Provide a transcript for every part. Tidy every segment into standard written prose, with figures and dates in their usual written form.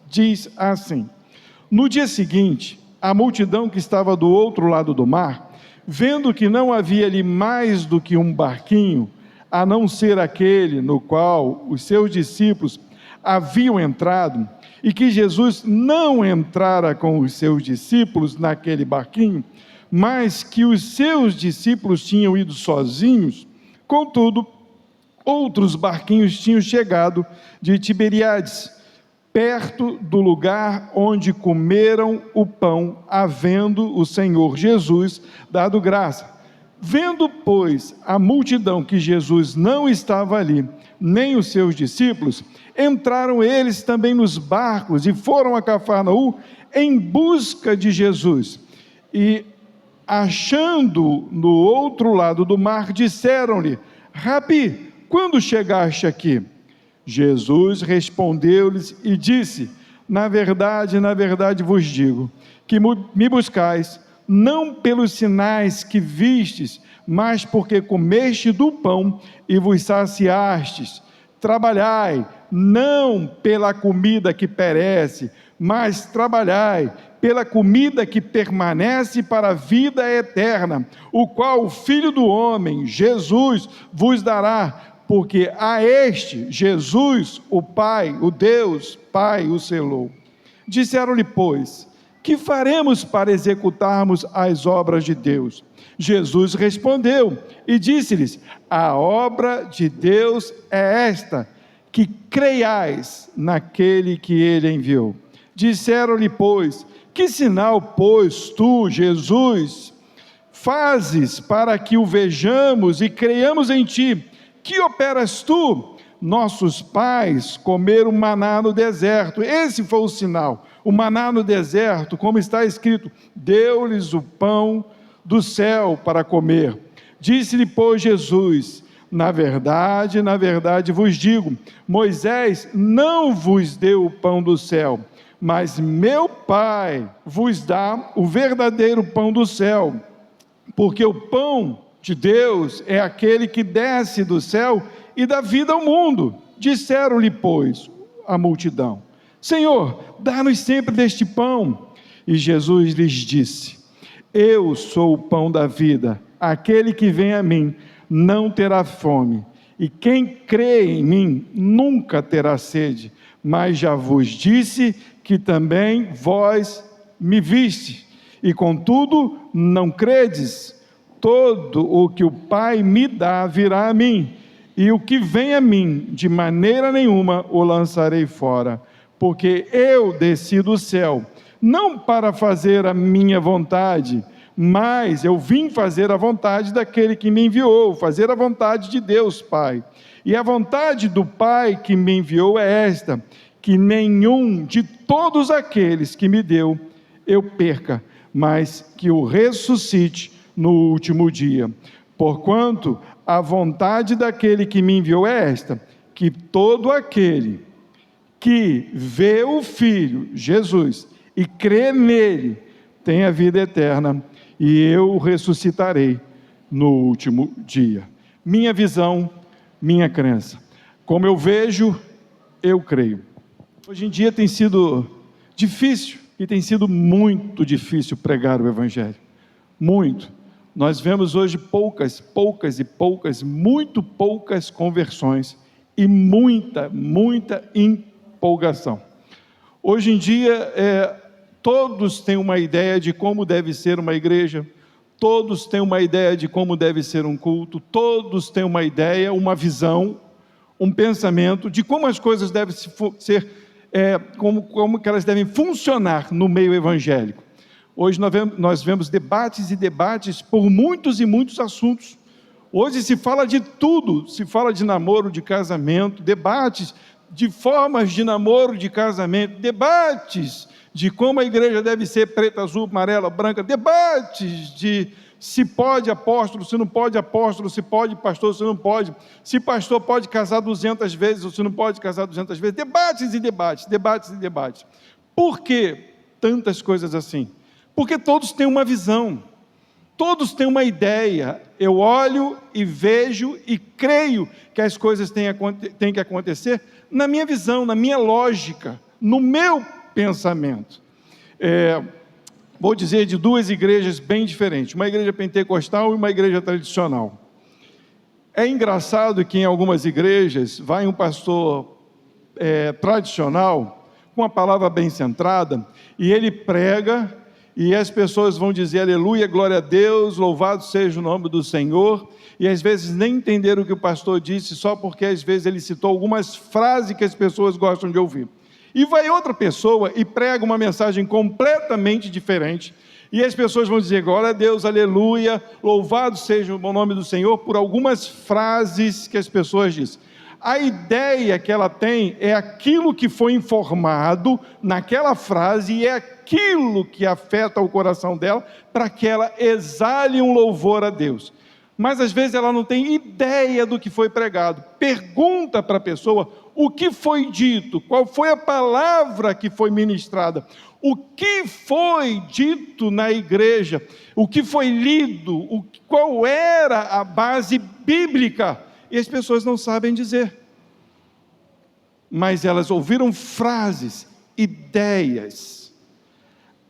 Diz assim: no dia seguinte, a multidão que estava do outro lado do mar, vendo que não havia ali mais do que um barquinho, a não ser aquele no qual os seus discípulos haviam entrado, e que Jesus não entrara com os seus discípulos naquele barquinho, mas que os seus discípulos tinham ido sozinhos, contudo, outros barquinhos tinham chegado de Tiberíades, perto do lugar onde comeram o pão, havendo o Senhor Jesus dado graça. Vendo, pois, a multidão que Jesus não estava ali, nem os seus discípulos, entraram eles também nos barcos e foram a Cafarnaum em busca de Jesus. E, achando no outro lado do mar, disseram-lhe: Rabi, quando chegaste aqui? Jesus respondeu-lhes e disse: na verdade vos digo, que me buscais, não pelos sinais que vistes, mas porque comeste do pão e vos saciastes. Trabalhai, não pela comida que perece, mas trabalhai pela comida que permanece para a vida eterna, o qual o Filho do Homem, Jesus, vos dará, porque a este, Jesus, o Pai, o Deus Pai, o selou. Disseram-lhe, pois, que faremos para executarmos as obras de Deus? Jesus respondeu e disse-lhes: a obra de Deus é esta, que creiais naquele que ele enviou. Disseram-lhe, pois, que sinal, pois, tu, Jesus, fazes para que o vejamos e creiamos em ti? Que operas tu? Nossos pais comeram maná no deserto. Esse foi o sinal. O maná no deserto, como está escrito: deu-lhes o pão do céu para comer. Disse-lhe, pois, Jesus: na verdade vos digo, Moisés não vos deu o pão do céu, mas meu Pai vos dá o verdadeiro pão do céu, porque o pão de Deus é aquele que desce do céu e dá vida ao mundo. Disseram-lhe, pois, a multidão: Senhor, dá-nos sempre deste pão. E Jesus lhes disse: eu sou o pão da vida, aquele que vem a mim não terá fome, e quem crê em mim nunca terá sede. Mas já vos disse que também vós me viste, e contudo não credes. Todo o que o Pai me dá virá a mim, e o que vem a mim, de maneira nenhuma o lançarei fora, porque eu desci do céu, não para fazer a minha vontade, mas eu vim fazer a vontade daquele que me enviou, fazer a vontade de Deus Pai. E a vontade do Pai que me enviou é esta, que nenhum de todos aqueles que me deu eu perca, mas que o ressuscite no último dia. Porquanto a vontade daquele que me enviou é esta, que todo aquele que vê o Filho, Jesus, e crê nele, tenha vida eterna, e eu o ressuscitarei no último dia. Minha visão, minha crença. Como eu vejo, eu creio. Hoje em dia tem sido difícil, e tem sido muito difícil pregar o Evangelho. Muito. Nós vemos hoje muito poucas conversões e muita empolgação. Hoje em dia, todos têm uma ideia de como deve ser uma igreja, todos têm uma ideia de como deve ser um culto, todos têm uma ideia, uma visão, um pensamento de como as coisas devem ser, como que elas devem funcionar no meio evangélico. Hoje nós vemos debates e debates por muitos e muitos assuntos. Hoje se fala de tudo, se fala de namoro, de casamento, debates de formas de namoro, de casamento, debates de como a igreja deve ser preta, azul, amarela, branca, debates de se pode apóstolo, se não pode apóstolo, se pode pastor, se não pode, se pastor pode casar 200 vezes ou se não pode casar 200 vezes, debates e debates. Por que tantas coisas assim? Porque todos têm uma visão, todos têm uma ideia. Eu olho e vejo e creio que as coisas têm que acontecer na minha visão, na minha lógica, no meu pensamento. Vou dizer de duas igrejas bem diferentes, uma igreja pentecostal e uma igreja tradicional. É engraçado que em algumas igrejas vai um pastor tradicional, com a palavra bem centrada, e ele prega, e as pessoas vão dizer aleluia, glória a Deus, louvado seja o nome do Senhor, e às vezes nem entenderam o que o pastor disse, só porque às vezes ele citou algumas frases que as pessoas gostam de ouvir. E vai outra pessoa e prega uma mensagem completamente diferente, e as pessoas vão dizer glória a Deus, aleluia, louvado seja o nome do Senhor, por algumas frases que as pessoas dizem. A ideia que ela tem é aquilo que foi informado naquela frase, e é aquilo que afeta o coração dela, para que ela exale um louvor a Deus. Mas às vezes ela não tem ideia do que foi pregado. Pergunta para a pessoa o que foi dito, qual foi a palavra que foi ministrada, o que foi dito na igreja, o que foi lido, qual era a base bíblica, e as pessoas não sabem dizer. Mas elas ouviram frases, ideias.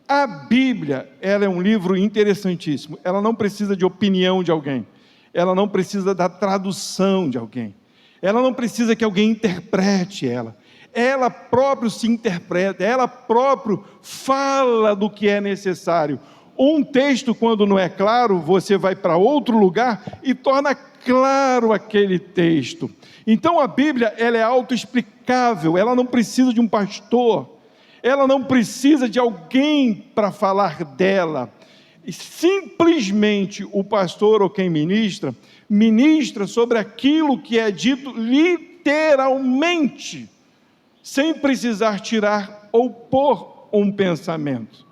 A Bíblia, ela é um livro interessantíssimo, ela não precisa de opinião de alguém, ela não precisa da tradução de alguém, ela não precisa que alguém interprete ela própria se interpreta, ela própria fala do que é necessário. Um texto, quando não é claro, você vai para outro lugar e torna claro aquele texto. Então a Bíblia, ela é autoexplicável, ela não precisa de um pastor, ela não precisa de alguém para falar dela. E simplesmente o pastor ou quem ministra sobre aquilo que é dito literalmente, sem precisar tirar ou pôr um pensamento.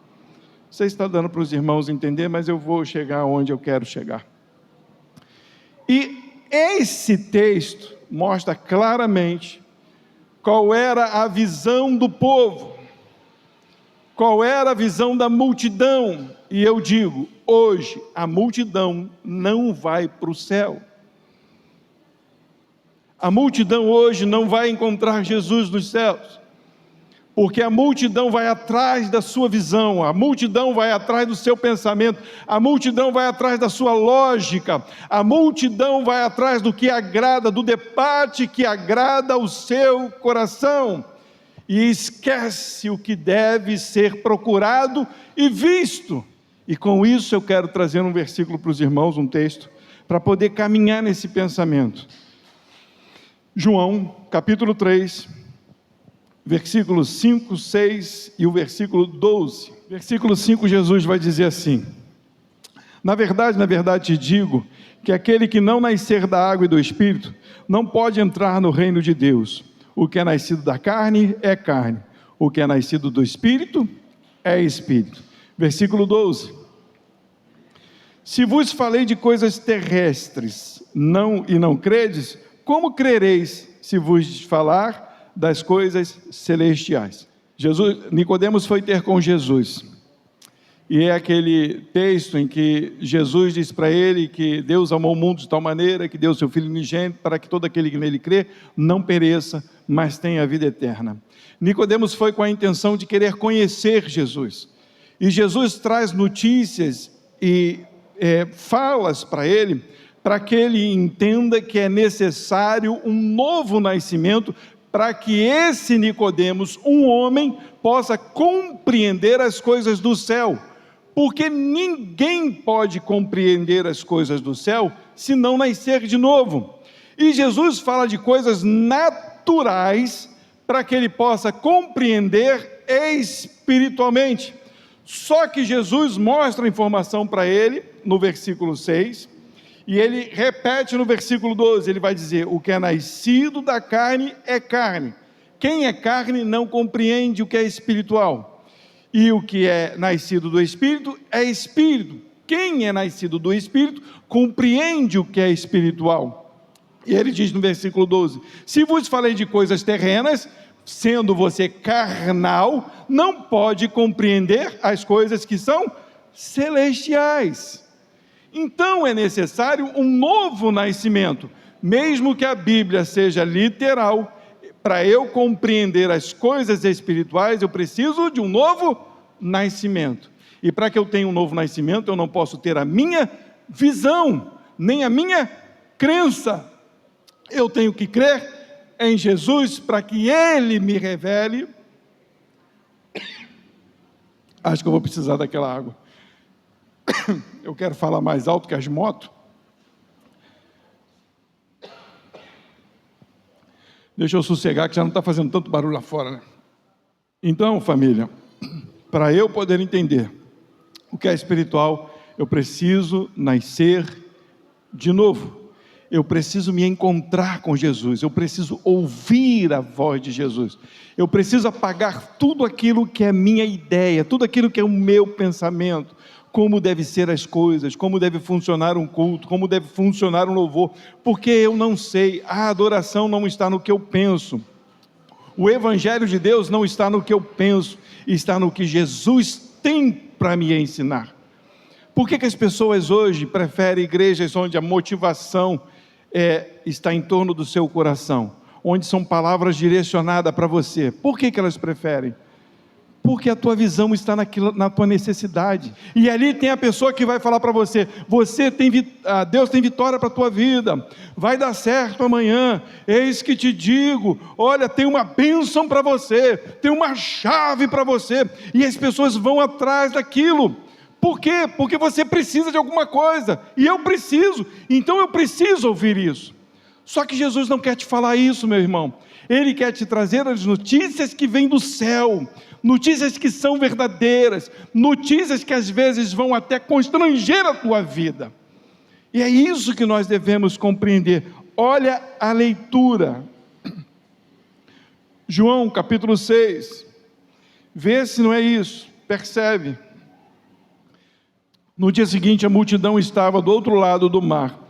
Você está dando para os irmãos entender, mas eu vou chegar onde eu quero chegar. E esse texto mostra claramente qual era a visão do povo, qual era a visão da multidão. E eu digo, hoje a multidão não vai para o céu. A multidão hoje não vai encontrar Jesus nos céus, porque a multidão vai atrás da sua visão, a multidão vai atrás do seu pensamento, a multidão vai atrás da sua lógica, a multidão vai atrás do que agrada, do debate que agrada ao seu coração, e esquece o que deve ser procurado e visto. E com isso eu quero trazer um versículo para os irmãos, um texto, para poder caminhar nesse pensamento. João, capítulo 3, versículos 5, 6 e o versículo 12. Versículo 5, Jesus vai dizer assim: na verdade te digo, que aquele que não nascer da água e do Espírito, não pode entrar no reino de Deus. O que é nascido da carne é carne, o que é nascido do Espírito é Espírito. Versículo 12: se vos falei de coisas terrestres, e não credes, como crereis se vos falar das coisas celestiais? Nicodemos foi ter com Jesus, e é aquele texto em que Jesus diz para ele que Deus amou o mundo de tal maneira que deu seu Filho unigênito para que todo aquele que nele crê não pereça, mas tenha a vida eterna. Nicodemos foi com a intenção de querer conhecer Jesus, e Jesus traz notícias e falas para ele, para que ele entenda que é necessário um novo nascimento, para que esse Nicodemos, um homem, possa compreender as coisas do céu, porque ninguém pode compreender as coisas do céu se não nascer de novo. E Jesus fala de coisas naturais para que ele possa compreender espiritualmente. Só que Jesus mostra a informação para ele no versículo 6, e ele repete no versículo 12, ele vai dizer: o que é nascido da carne é carne. Quem é carne não compreende o que é espiritual. E o que é nascido do Espírito é Espírito. Quem é nascido do Espírito compreende o que é espiritual. E ele diz no versículo 12: se vos falei de coisas terrenas, sendo você carnal, não pode compreender as coisas que são celestiais. Então é necessário um novo nascimento, mesmo que a Bíblia seja literal, Para eu compreender as coisas espirituais, eu preciso de um novo nascimento. E para que eu tenha um novo nascimento, eu não posso ter a minha visão, nem a minha crença. Eu tenho que crer em Jesus para que Ele me revele. Acho que eu vou precisar daquela água. Eu quero falar mais alto que as motos. Deixa eu sossegar, que já não está fazendo tanto barulho lá fora, né? Então, família, para eu poder entender o que é espiritual, eu preciso nascer de novo. Eu preciso me encontrar com Jesus, eu preciso ouvir a voz de Jesus, eu preciso apagar tudo aquilo que é minha ideia, tudo aquilo que é o meu pensamento, como devem ser as coisas, como deve funcionar um culto, como deve funcionar um louvor, porque eu não sei, a adoração não está no que eu penso, o Evangelho de Deus não está no que eu penso, está no que Jesus tem para me ensinar. Por que as pessoas hoje preferem igrejas onde a motivação está em torno do seu coração, onde são palavras direcionadas para você? Por que elas preferem? Porque a tua visão está na tua necessidade, e ali tem a pessoa que vai falar para você, Deus tem vitória para a tua vida, vai dar certo amanhã, eis que te digo, olha, tem uma bênção para você, tem uma chave para você, e as pessoas vão atrás daquilo. Por quê? Porque você precisa de alguma coisa, e eu preciso, então eu preciso ouvir isso. Só que Jesus não quer te falar isso, meu irmão. Ele quer te trazer as notícias que vêm do céu, notícias que são verdadeiras, notícias que às vezes vão até constranger a tua vida. E é isso que nós devemos compreender. Olha a leitura. João capítulo 6. Vê se não é isso, percebe. No dia seguinte, a multidão estava do outro lado do mar.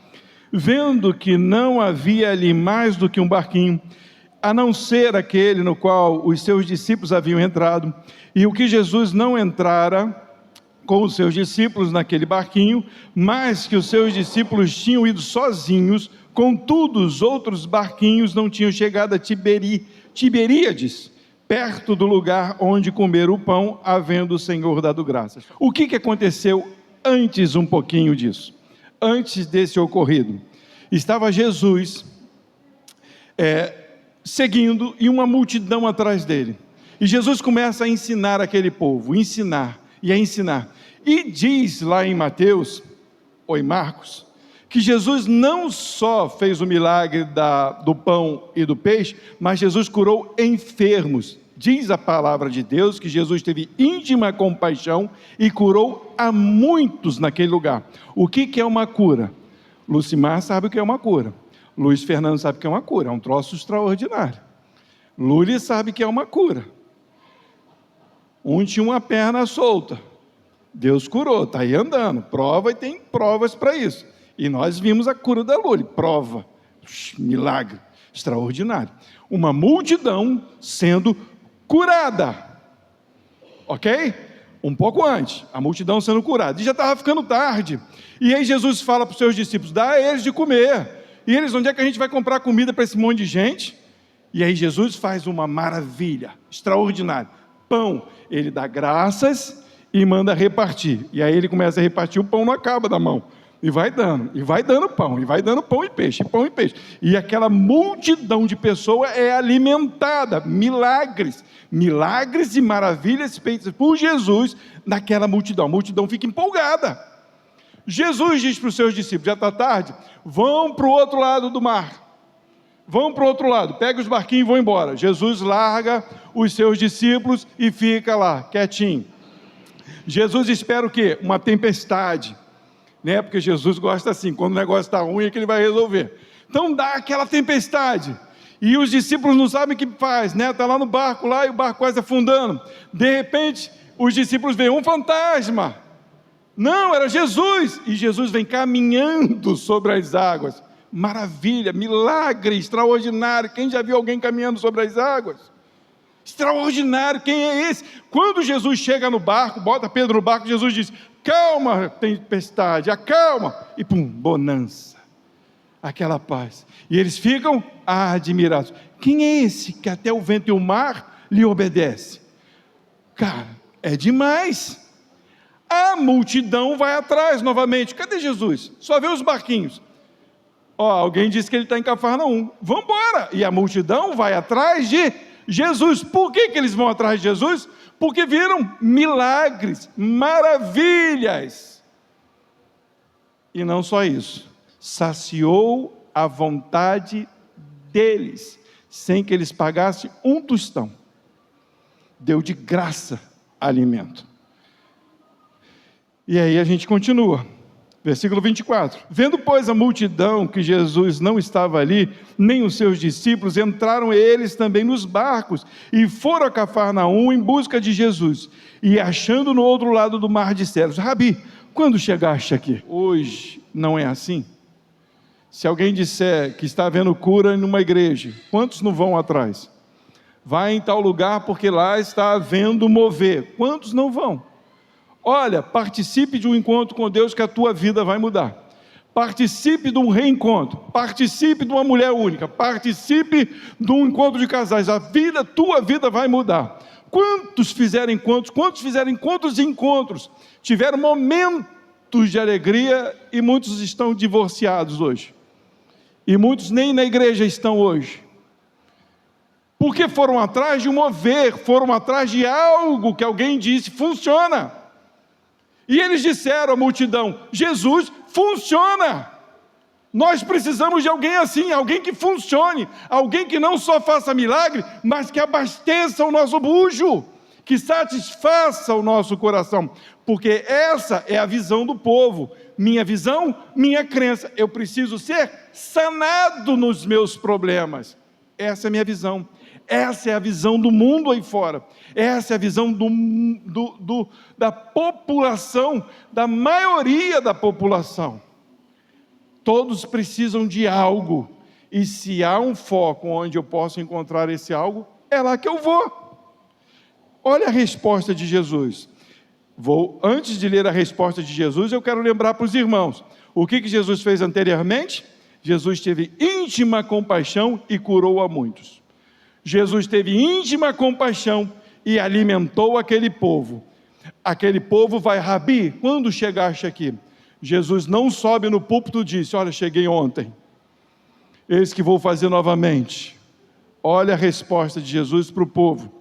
Vendo que não havia ali mais do que um barquinho, a não ser aquele no qual os seus discípulos haviam entrado, e o que Jesus não entrara com os seus discípulos naquele barquinho, mas que os seus discípulos tinham ido sozinhos, contudo os outros barquinhos não tinham chegado a Tiberíades, perto do lugar onde comeram o pão, havendo o Senhor dado graças. O que aconteceu antes um pouquinho disso? Antes desse ocorrido, estava Jesus seguindo e uma multidão atrás dele, e Jesus começa a ensinar aquele povo, ensinar, e diz lá em Mateus, ou em Marcos, que Jesus não só fez o milagre do pão e do peixe, mas Jesus curou enfermos. Diz a palavra de Deus que Jesus teve íntima compaixão e curou a muitos naquele lugar. O que é uma cura? Lucimar sabe o que é uma cura. Luiz Fernando sabe o que é uma cura, é um troço extraordinário. Luli sabe o que é uma cura. Um tinha uma perna solta, Deus curou, está aí andando, prova, e tem provas para isso. E nós vimos a cura da Luli, prova, milagre, extraordinário. Uma multidão sendo curada, ok? Um pouco antes, a multidão sendo curada, e já estava ficando tarde, e aí Jesus fala para os seus discípulos, dá a eles de comer, e eles, onde é que a gente vai comprar comida para esse monte de gente? E aí Jesus faz uma maravilha, extraordinária, pão, ele dá graças e manda repartir, e aí ele começa a repartir, o pão não acaba da mão, e vai dando pão, e vai dando pão e peixe, e aquela multidão de pessoas é alimentada, milagres e maravilhas feitas por Jesus naquela multidão, a multidão fica empolgada. Jesus diz para os seus discípulos, já está tarde, vão para o outro lado do mar, pega os barquinhos e vão embora. Jesus larga os seus discípulos e fica lá, quietinho. Jesus espera o quê? Uma tempestade, né? Porque Jesus gosta assim, quando o negócio está ruim é que ele vai resolver. Então dá aquela tempestade, e os discípulos não sabem o que faz, né? Está lá no barco, lá, e o barco quase afundando. De repente, os discípulos veem um fantasma. Não, era Jesus, e Jesus vem caminhando sobre as águas. Maravilha, milagre, extraordinário. Quem já viu alguém caminhando sobre as águas? Extraordinário, quem é esse? Quando Jesus chega no barco, bota Pedro no barco, Jesus diz, calma tempestade, acalma, e pum, bonança. aquela paz. E eles ficam admirados. Quem é esse que até o vento e o mar lhe obedece? Cara, é demais. A multidão vai atrás novamente. Cadê Jesus? Só vê os barquinhos. Alguém disse que ele está em Cafarnaum. Vamos embora. E a multidão vai atrás de Jesus. Por que eles vão atrás de Jesus? Porque viram milagres, maravilhas. E não só isso. Saciou a vontade deles, sem que eles pagassem um tostão. Deu de graça alimento. E aí a gente continua. Versículo 24. Vendo, pois, a multidão que Jesus não estava ali, nem os seus discípulos, entraram eles também nos barcos e foram a Cafarnaum em busca de Jesus. E achando no outro lado do mar, disseram: Rabi, quando chegaste aqui? Hoje não é assim? Se alguém disser que está havendo cura numa igreja, quantos não vão atrás? Vai em tal lugar porque lá está havendo mover. Quantos não vão? Olha, participe de um encontro com Deus que a tua vida vai mudar. Participe de um reencontro. Participe de uma mulher única. Participe de um encontro de casais. Tua vida vai mudar. Quantos fizeram encontros? Quantos fizeram encontros e encontros? Tiveram momentos de alegria e muitos estão divorciados hoje. E muitos nem na igreja estão hoje. Porque foram atrás de um mover, foram atrás de algo que alguém disse, funciona. E eles disseram à multidão: Jesus funciona. Nós precisamos de alguém assim, alguém que funcione, alguém que não só faça milagre, mas que abasteça o nosso bucho, que satisfaça o nosso coração, porque essa é a visão do povo. Minha visão, minha crença, eu preciso ser sanado nos meus problemas. Essa é a minha visão. Essa é a visão do mundo aí fora. Essa é a visão da população, da maioria da população. Todos precisam de algo. E se há um foco onde eu posso encontrar esse algo, é lá que eu vou. Olha a resposta de Jesus. Antes de ler a resposta de Jesus, eu quero lembrar para os irmãos. O que Jesus fez anteriormente? Jesus teve íntima compaixão e curou a muitos. Jesus teve íntima compaixão e alimentou aquele povo. Aquele povo vai: Rabi, quando chegaste aqui? Jesus não sobe no púlpito e disse: olha, cheguei ontem, eis que vou fazer novamente. Olha a resposta de Jesus para o povo.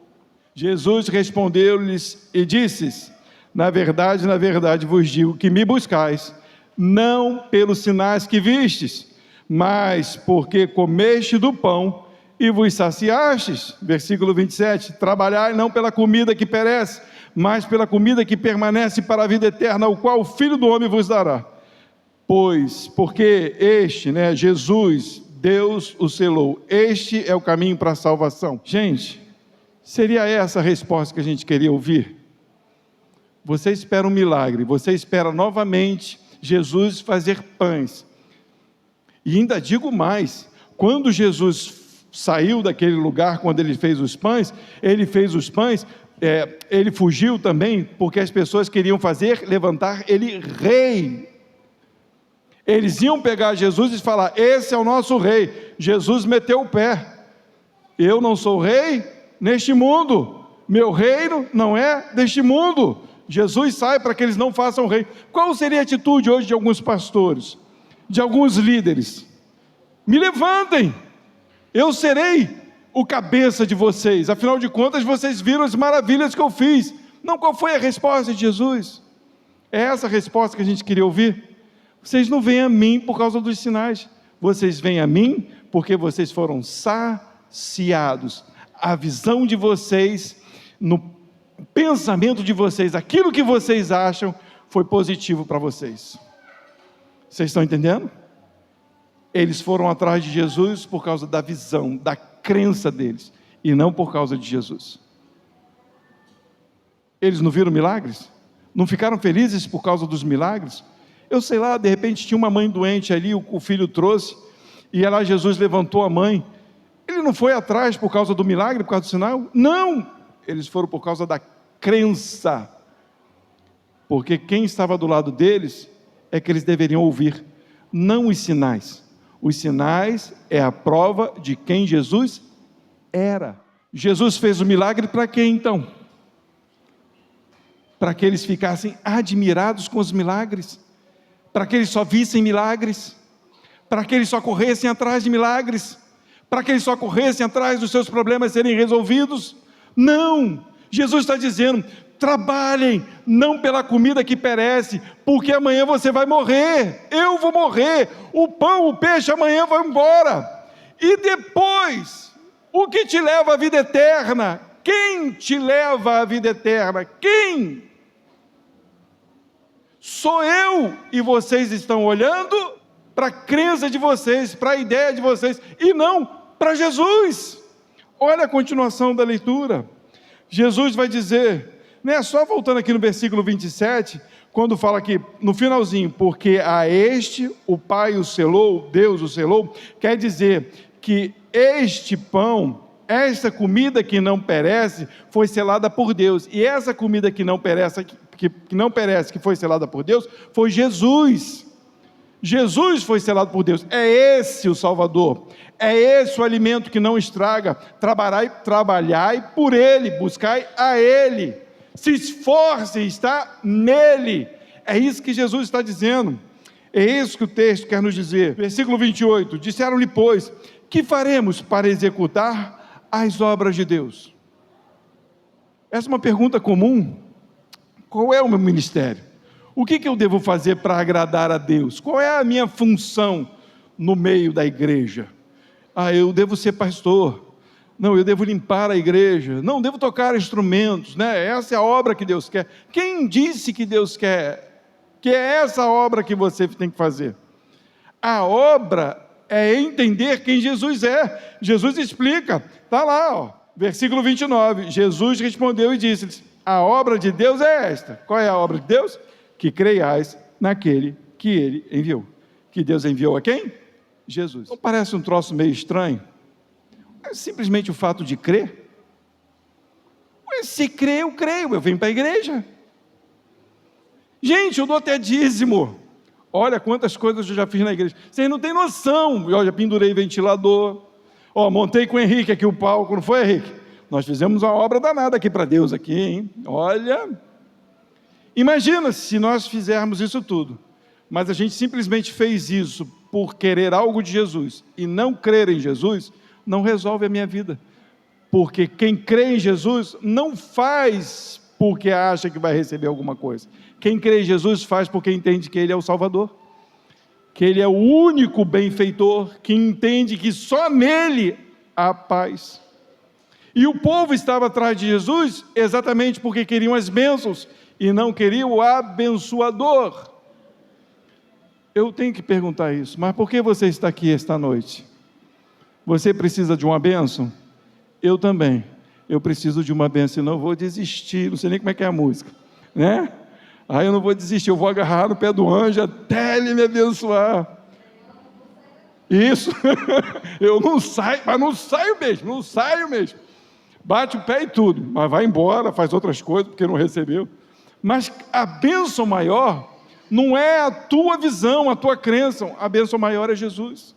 Jesus respondeu-lhes e disse: na verdade vos digo que me buscais, não pelos sinais que vistes, mas porque comeste do pão e vos saciastes. Versículo 27, trabalhai não pela comida que perece, mas pela comida que permanece para a vida eterna, o qual o Filho do Homem vos dará. Porque Jesus, Deus o selou, este é o caminho para a salvação. Gente, seria essa a resposta que a gente queria ouvir? Você espera um milagre, você espera novamente Jesus fazer pães. E ainda digo mais, quando Jesus saiu daquele lugar, quando ele fez os pães, ele fugiu também, porque as pessoas queriam levantar ele rei. Eles iam pegar Jesus e falar: esse é o nosso rei. Jesus meteu o pé: eu não sou rei neste mundo, meu reino não é deste mundo. Jesus sai para que eles não façam rei. Qual seria a atitude hoje de alguns pastores, de alguns líderes? Me levantem, eu serei o cabeça de vocês, afinal de contas vocês viram as maravilhas que eu fiz. Não, qual foi a resposta de Jesus? É essa a resposta que a gente queria ouvir. Vocês não vêm a mim por causa dos sinais, vocês vêm a mim porque vocês foram saciados. A visão de vocês, no pensamento de vocês, aquilo que vocês acham foi positivo para vocês. Vocês estão entendendo? Eles foram atrás de Jesus por causa da visão, da crença deles, e não por causa de Jesus. Eles não viram milagres? Não ficaram felizes por causa dos milagres? Eu sei lá, de repente tinha uma mãe doente ali, o filho trouxe, e lá Jesus levantou a mãe. Ele não foi atrás por causa do milagre, por causa do sinal? Não! Eles foram por causa da crença. Porque quem estava do lado deles é que eles deveriam ouvir, não os sinais. Os sinais é a prova de quem Jesus era. Jesus fez o milagre para quê então? Para que eles ficassem admirados com os milagres, para que eles só vissem milagres, para que eles só corressem atrás de milagres, para que eles só corressem atrás dos seus problemas serem resolvidos. Não! Jesus está dizendo: trabalhem, não pela comida que perece, porque amanhã você vai morrer, eu vou morrer, o pão, o peixe amanhã vão embora, e depois, o que te leva à vida eterna? Quem te leva à vida eterna? Quem? Sou eu, e vocês estão olhando para a crença de vocês, para a ideia de vocês, e não para Jesus. Olha a continuação da leitura. Jesus vai dizer, né, só voltando aqui no versículo 27, quando fala aqui, no finalzinho, porque a este o Pai o selou, Deus o selou, quer dizer que este pão, esta comida que não perece, foi selada por Deus, e essa comida que não perece, que foi selada por Deus, foi Jesus. Jesus foi selado por Deus, é esse o Salvador, é esse o alimento que não estraga. Trabalhai por Ele, buscai a Ele, se esforce em estar nele. É isso que Jesus está dizendo, é isso que o texto quer nos dizer. Versículo 28, disseram-lhe, pois, que faremos para executar as obras de Deus? Essa é uma pergunta comum. Qual é o meu ministério? O que eu devo fazer para agradar a Deus? Qual é a minha função no meio da igreja? Eu devo ser pastor. Não, eu devo limpar a igreja. Não, devo tocar instrumentos, né? Essa é a obra que Deus quer. Quem disse que Deus quer? Que é essa obra que você tem que fazer. A obra é entender quem Jesus é. Jesus explica, está lá, ó, versículo 29. Jesus respondeu e disse-lhes: a obra de Deus é esta. Qual é a obra de Deus? Que creiais naquele que Ele enviou. Que Deus enviou a quem? Jesus. Não parece um troço meio estranho? É simplesmente o fato de crer. Mas se crer, eu creio, eu venho para a igreja. Gente, eu dou até dízimo. Olha quantas coisas eu já fiz na igreja. Vocês não têm noção. Eu já pendurei ventilador. Montei com o Henrique aqui o palco, não foi, Henrique? Nós fizemos uma obra danada aqui para Deus, aqui, hein? Olha... Imagina se nós fizermos isso tudo, mas a gente simplesmente fez isso por querer algo de Jesus e não crer em Jesus, não resolve a minha vida, porque quem crê em Jesus não faz porque acha que vai receber alguma coisa. Quem crê em Jesus faz porque entende que Ele é o Salvador, que Ele é o único benfeitor, que entende que só nele há paz. E o povo estava atrás de Jesus exatamente porque queriam as bênçãos e não queria o abençoador. Eu tenho que perguntar isso, mas por que você está aqui esta noite? Você precisa de uma bênção? Eu também. Eu preciso de uma bênção, não vou desistir, não sei nem como é que é a música, né? Eu não vou desistir, eu vou agarrar no pé do anjo até ele me abençoar. Isso, eu não saio, mas não saio mesmo. Bate o pé e tudo, mas vai embora, faz outras coisas porque não recebeu. Mas a bênção maior não é a tua visão, a tua crença, a bênção maior é Jesus.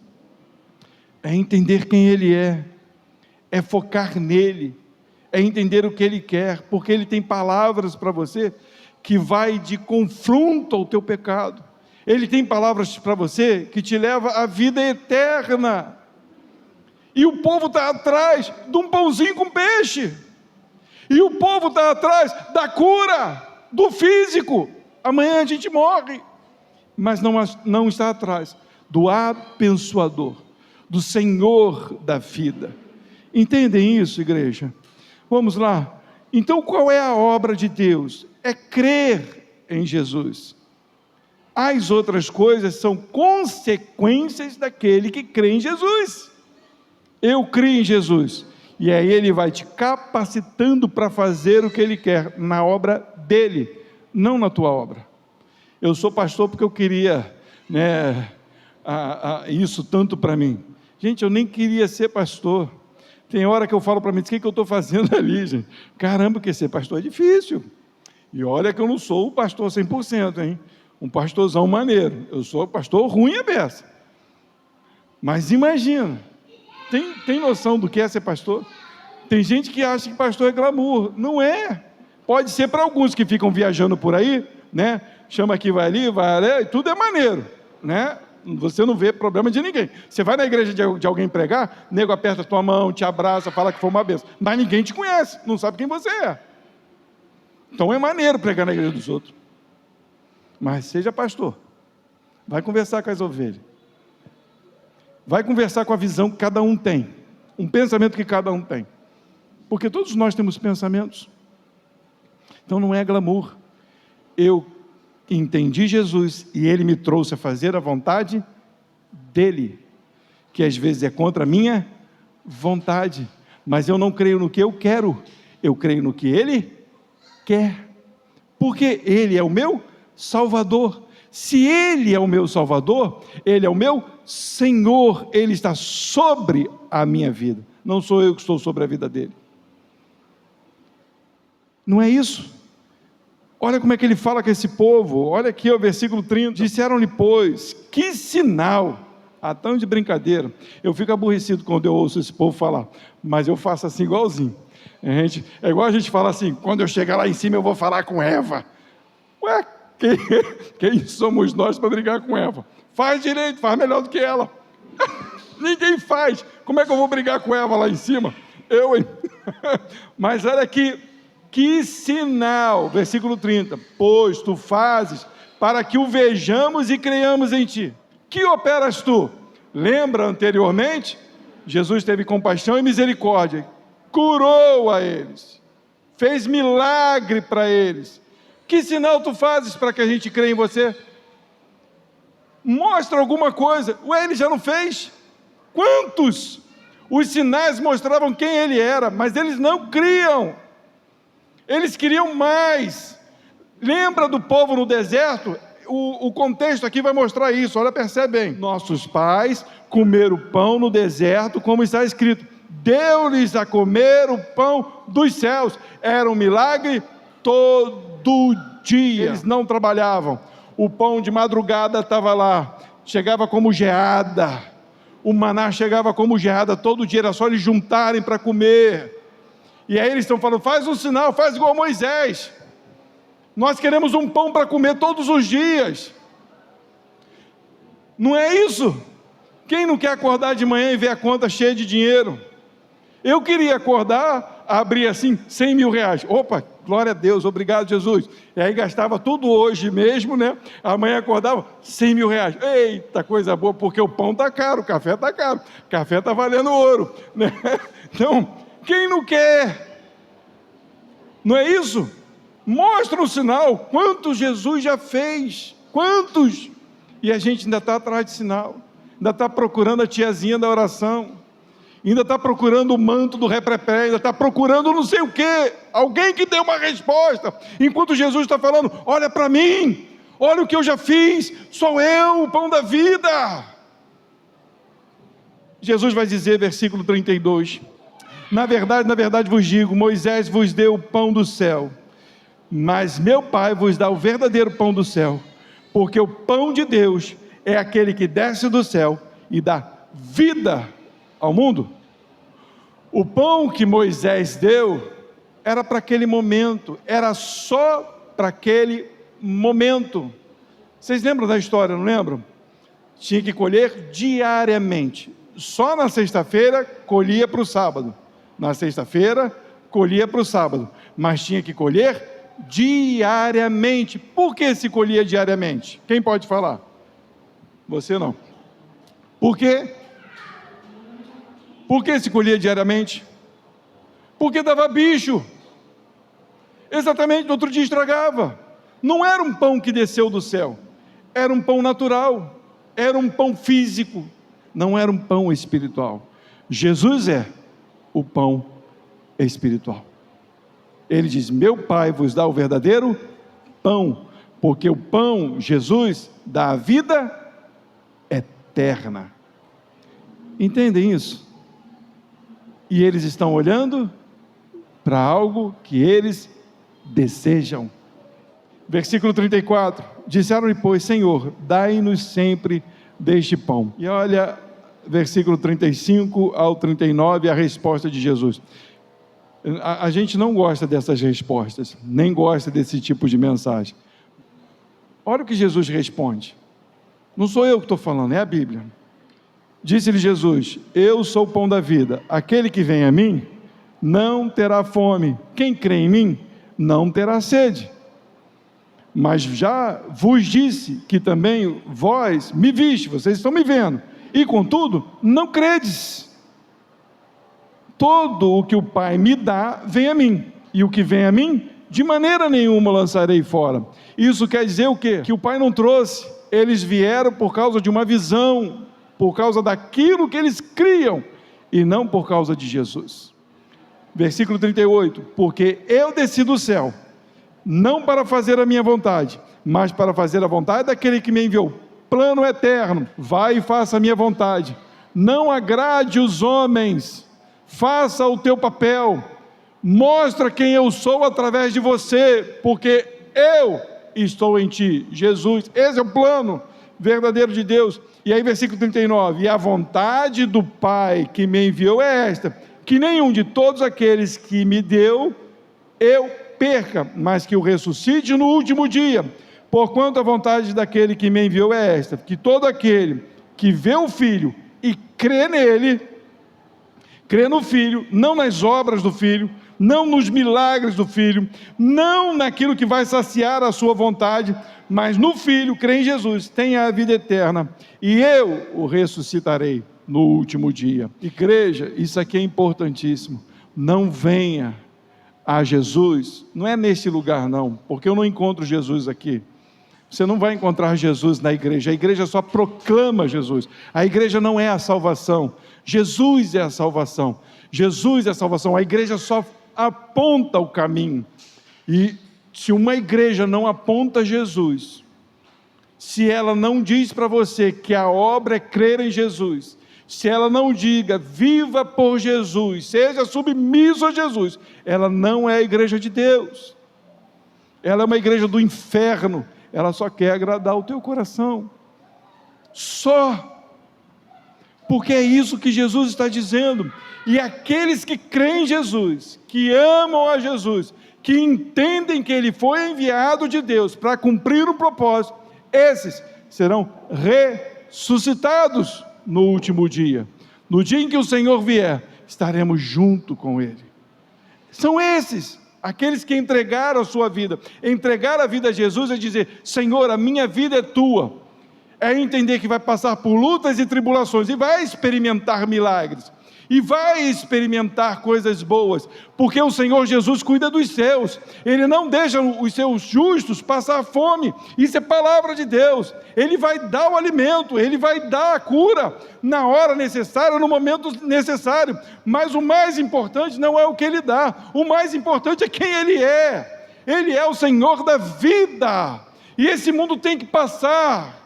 É entender quem Ele é focar nele, é entender o que Ele quer, porque Ele tem palavras para você que vai de confronto ao teu pecado. Ele tem palavras para você que te leva à vida eterna. E o povo está atrás de um pãozinho com peixe. E o povo está atrás da cura, do físico. Amanhã a gente morre. Mas não está atrás do abençoador, do Senhor da vida. Entendem isso, igreja? Vamos lá. Então, qual é a obra de Deus? É crer em Jesus. As outras coisas são consequências daquele que crê em Jesus. Eu creio em Jesus, e aí Ele vai te capacitando para fazer o que Ele quer, na obra dEle, não na tua obra. Eu sou pastor porque eu queria, né, isso tanto para mim. Gente, eu nem queria ser pastor. Tem hora que eu falo para mim, o que eu estou fazendo ali, gente? Caramba, porque ser pastor é difícil. E olha que eu não sou o pastor 100%, hein? Um pastorzão maneiro. Eu sou pastor ruim à beça. Mas imagina, tem noção do que é ser pastor? Tem gente que acha que pastor é glamour. Não é. Pode ser para alguns que ficam viajando por aí, né? Chama aqui, vai ali, e tudo é maneiro, né? Você não vê problema de ninguém. Você vai na igreja de alguém pregar, nego aperta a tua mão, te abraça, fala que foi uma benção. Mas ninguém te conhece, não sabe quem você é. Então é maneiro pregar na igreja dos outros. Mas seja pastor. Vai conversar com as ovelhas. Vai conversar com a visão que cada um tem. Um pensamento que cada um tem. Porque todos nós temos pensamentos. Então não é glamour. Eu entendi Jesus e Ele me trouxe a fazer a vontade dEle, que às vezes é contra a minha vontade, mas eu não creio no que eu quero, eu creio no que Ele quer, porque Ele é o meu Salvador. Se Ele é o meu Salvador, Ele é o meu Senhor, Ele está sobre a minha vida, não sou eu que estou sobre a vida dEle. Não é isso? Olha como é que ele fala com esse povo. Olha aqui o versículo 30. Disseram-lhe, pois, que sinal. Tão de brincadeira. Eu fico aborrecido quando eu ouço esse povo falar. Mas eu faço assim igualzinho. É igual a gente fala assim, quando eu chegar lá em cima eu vou falar com Eva. Ué, quem somos nós para brigar com Eva? Faz direito, faz melhor do que ela. Ninguém faz. Como é que eu vou brigar com Eva lá em cima? Eu, hein? Mas olha aqui. Que sinal, versículo 30, pois tu fazes para que o vejamos e creiamos em ti. Que operas tu? Lembra anteriormente? Jesus teve compaixão e misericórdia, curou a eles, fez milagre para eles. Que sinal tu fazes para que a gente creia em você? Mostra alguma coisa. Ué, ele já não fez? Quantos? Os sinais mostravam quem ele era, mas eles não criam. Eles queriam mais. Lembra do povo no deserto? O contexto aqui vai mostrar isso. Olha, percebe bem. Nossos pais comeram pão no deserto, como está escrito. Deu-lhes a comer o pão dos céus. Era um milagre todo dia. Eles não trabalhavam. O pão de madrugada estava lá. Chegava como geada. O maná chegava como geada todo dia. Era só eles juntarem para comer. E aí eles estão falando, faz um sinal, faz igual Moisés. Nós queremos um pão para comer todos os dias. Não é isso? Quem não quer acordar de manhã e ver a conta cheia de dinheiro? Eu queria acordar, abrir assim, 100 mil reais. Opa, glória a Deus, obrigado Jesus. E aí gastava tudo hoje mesmo, né? Amanhã acordava, 100 mil reais. Eita, coisa boa, porque o pão está caro, o café está caro. O café está valendo ouro, né? Então... quem não quer? Não é isso? Mostra um sinal. Quantos Jesus já fez? Quantos? E a gente ainda está atrás de sinal. Ainda está procurando a tiazinha da oração. Ainda está procurando o manto do reprepé. Ainda está procurando não sei o quê. Alguém que dê uma resposta. Enquanto Jesus está falando, olha para mim. Olha o que eu já fiz. Sou eu, o pão da vida. Jesus vai dizer, versículo 32... na verdade vos digo, Moisés vos deu o pão do céu, mas meu Pai vos dá o verdadeiro pão do céu, porque o pão de Deus é aquele que desce do céu e dá vida ao mundo. O pão que Moisés deu era para aquele momento, era só para aquele momento. Vocês lembram da história, não lembram? Tinha que colher diariamente, só na sexta-feira colhia para o sábado. Na sexta-feira, colhia para o sábado, mas tinha que colher diariamente. Por que se colhia diariamente? Quem pode falar? Você não. Por quê? Por que se colhia diariamente? Porque dava bicho. Exatamente, no outro dia estragava. Não era um pão que desceu do céu, era um pão natural, era um pão físico, não era um pão espiritual. Jesus é o pão espiritual. Ele diz, meu Pai vos dá o verdadeiro pão, porque o pão, Jesus, dá a vida eterna. Entendem isso? E eles estão olhando para algo que eles desejam. Versículo 34, disseram-lhe, pois, Senhor, dai-nos sempre deste pão. E olha versículo 35 ao 39, a resposta de Jesus. A gente não gosta dessas respostas, nem gosta desse tipo de mensagem. Olha o que Jesus responde. Não sou eu que estou falando, é a Bíblia. Disse-lhe Jesus: eu sou o pão da vida. Aquele que vem a mim não terá fome. Quem crê em mim não terá sede. Mas já vos disse que também vós me viste, vocês estão me vendo, e contudo não credes. Todo o que o Pai me dá vem a mim, e o que vem a mim de maneira nenhuma lançarei fora. Isso quer dizer o quê? Que o Pai não trouxe, eles vieram por causa de uma visão, por causa daquilo que eles criam, e não por causa de Jesus. Versículo 38, porque eu desci do céu, não para fazer a minha vontade, mas para fazer a vontade daquele que me enviou. Plano eterno, vai e faça a minha vontade, não agrade os homens, faça o teu papel, mostra quem eu sou através de você, porque eu estou em ti. Jesus, esse é o plano verdadeiro de Deus. E aí versículo 39, e a vontade do Pai que me enviou é esta, que nenhum de todos aqueles que me deu, eu perca, mas que o ressuscite no último dia. Porquanto a vontade daquele que me enviou é esta, que todo aquele que vê o Filho e crê nele, crê no Filho, não nas obras do Filho, não nos milagres do Filho, não naquilo que vai saciar a sua vontade, mas no Filho, crê em Jesus, tenha a vida eterna, e eu o ressuscitarei no último dia. Igreja, isso aqui é importantíssimo. Não venha a Jesus, não é neste lugar não, porque eu não encontro Jesus aqui. Você não vai encontrar Jesus na igreja, a igreja só proclama Jesus, a igreja não é a salvação, Jesus é a salvação, Jesus é a salvação, a igreja só aponta o caminho. E se uma igreja não aponta Jesus, se ela não diz para você que a obra é crer em Jesus, se ela não diga, viva por Jesus, seja submisso a Jesus, ela não é a igreja de Deus, ela é uma igreja do inferno, ela só quer agradar o teu coração, só, porque é isso que Jesus está dizendo. E aqueles que creem em Jesus, que amam a Jesus, que entendem que Ele foi enviado de Deus para cumprir o propósito, esses serão ressuscitados no último dia. No dia em que o Senhor vier, estaremos junto com Ele. São esses, aqueles que entregaram a sua vida. Entregar a vida a Jesus é dizer: Senhor, a minha vida é tua. É entender que vai passar por lutas e tribulações, e vai experimentar milagres, e vai experimentar coisas boas, porque o Senhor Jesus cuida dos seus, Ele não deixa os seus justos passar fome, isso é palavra de Deus. Ele vai dar o alimento, Ele vai dar a cura, na hora necessária, no momento necessário, mas o mais importante não é o que Ele dá, o mais importante é quem Ele é o Senhor da vida, e esse mundo tem que passar,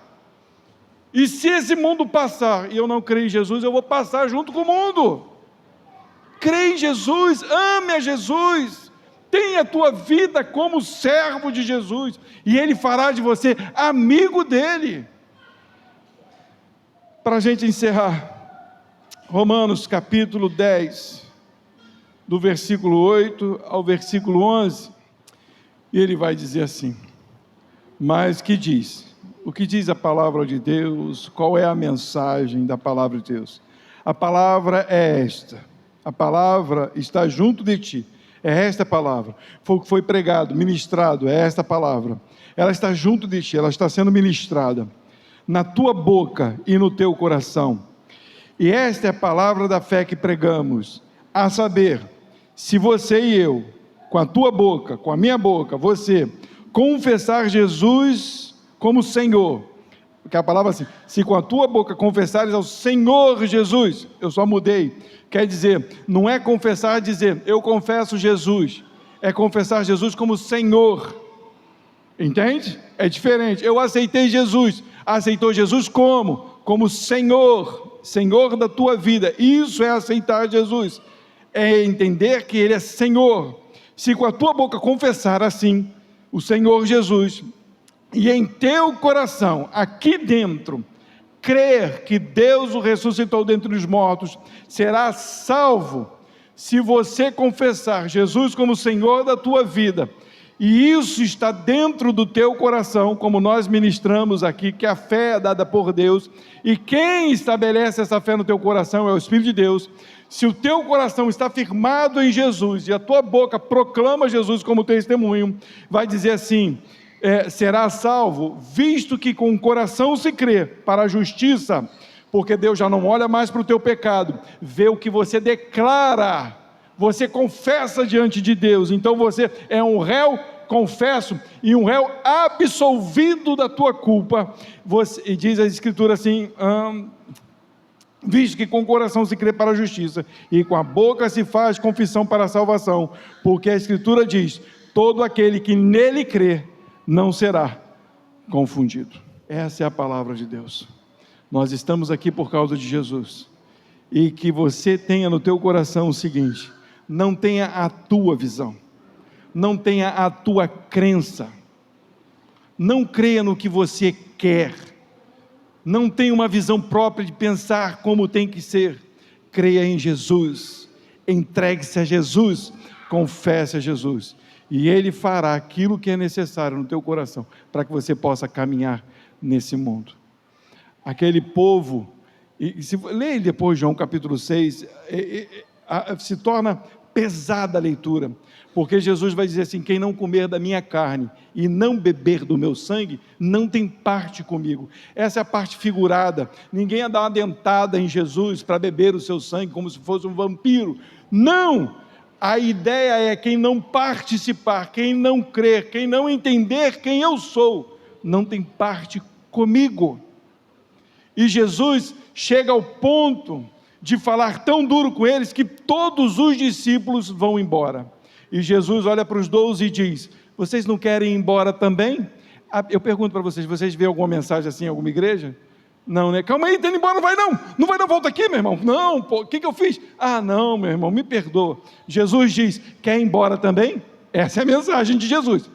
e se esse mundo passar, e eu não creio em Jesus, eu vou passar junto com o mundo. Creia em Jesus, ame a Jesus, tenha a tua vida como servo de Jesus, e Ele fará de você amigo dEle. Para a gente encerrar, Romanos capítulo 10, do versículo 8 ao versículo 11, e ele vai dizer assim, mas que diz? O que diz a palavra de Deus? Qual é a mensagem da palavra de Deus? A palavra é esta, a palavra está junto de ti, é esta palavra, foi o que foi pregado, ministrado, é esta palavra, ela está junto de ti, ela está sendo ministrada, na tua boca e no teu coração, e esta é a palavra da fé que pregamos, a saber, se você e eu, com a tua boca, com a minha boca, você, confessar Jesus como Senhor, porque a palavra assim, se com a tua boca confessares ao Senhor Jesus, eu só mudei, quer dizer, não é confessar dizer, eu confesso Jesus, é confessar Jesus como Senhor, entende? É diferente, eu aceitei Jesus, aceitou Jesus como Senhor, Senhor da tua vida, isso é aceitar Jesus, é entender que Ele é Senhor. Se com a tua boca confessar assim, o Senhor Jesus, e em teu coração, aqui dentro, crer que Deus o ressuscitou dentre os mortos, será salvo se você confessar Jesus como Senhor da tua vida, e isso está dentro do teu coração, como nós ministramos aqui, que a fé é dada por Deus, e quem estabelece essa fé no teu coração é o Espírito de Deus. Se o teu coração está firmado em Jesus, e a tua boca proclama Jesus como testemunho, vai dizer assim, será salvo, visto que com o coração se crê para a justiça, porque Deus já não olha mais para o teu pecado, vê o que você declara, você confessa diante de Deus, então você é um réu confesso e um réu absolvido da tua culpa. E diz a Escritura assim, visto que com o coração se crê para a justiça, e com a boca se faz confissão para a salvação, porque a Escritura diz, todo aquele que nele crê, não será confundido. Essa é a palavra de Deus. Nós estamos aqui por causa de Jesus, e que você tenha no teu coração o seguinte, não tenha a tua visão, não tenha a tua crença, não creia no que você quer, não tenha uma visão própria de pensar como tem que ser, creia em Jesus, entregue-se a Jesus, confesse a Jesus, e Ele fará aquilo que é necessário no teu coração, para que você possa caminhar nesse mundo. Aquele povo, leia depois João capítulo 6, se torna pesada a leitura, porque Jesus vai dizer assim, quem não comer da minha carne e não beber do meu sangue, não tem parte comigo. Essa é a parte figurada, ninguém ia dar uma dentada em Jesus para beber o seu sangue como se fosse um vampiro, não, a ideia é quem não participar, quem não crer, quem não entender quem eu sou, não tem parte comigo. E Jesus chega ao ponto de falar tão duro com eles, que todos os discípulos vão embora, e Jesus olha para os 12 e diz, vocês não querem ir embora também? Eu pergunto para vocês, vocês veem alguma mensagem assim em alguma igreja? Não, né? Calma aí, tá indo embora, não vai não, volta aqui meu irmão, não, o que eu fiz? Não meu irmão, me perdoa. Jesus diz, quer ir embora também? Essa é a mensagem de Jesus,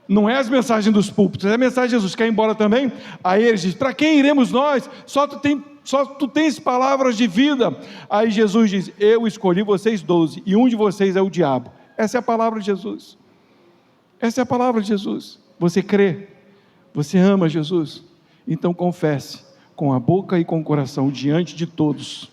não é as mensagens dos púlpitos, é a mensagem de Jesus, quer ir embora também? Aí ele diz, para quem iremos nós? Só tu tens palavras de vida. Aí Jesus diz, eu escolhi vocês 12, e um de vocês é o diabo. Essa é a palavra de Jesus, essa é a palavra de Jesus. Você crê, você ama Jesus, então confesse, com a boca e com o coração, diante de todos,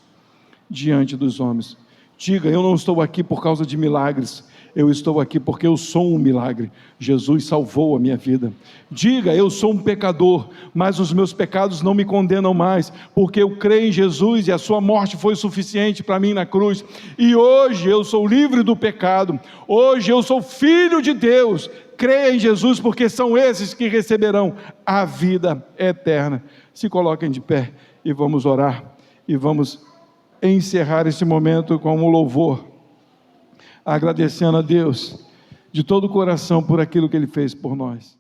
diante dos homens, diga, eu não estou aqui por causa de milagres, eu estou aqui porque eu sou um milagre, Jesus salvou a minha vida. Diga, eu sou um pecador, mas os meus pecados não me condenam mais, porque eu creio em Jesus e a sua morte foi suficiente para mim na cruz, e hoje eu sou livre do pecado, hoje eu sou filho de Deus. Creia em Jesus, porque são esses que receberão a vida eterna. Se coloquem de pé e vamos orar, e vamos encerrar esse momento com um louvor, agradecendo a Deus de todo o coração por aquilo que Ele fez por nós.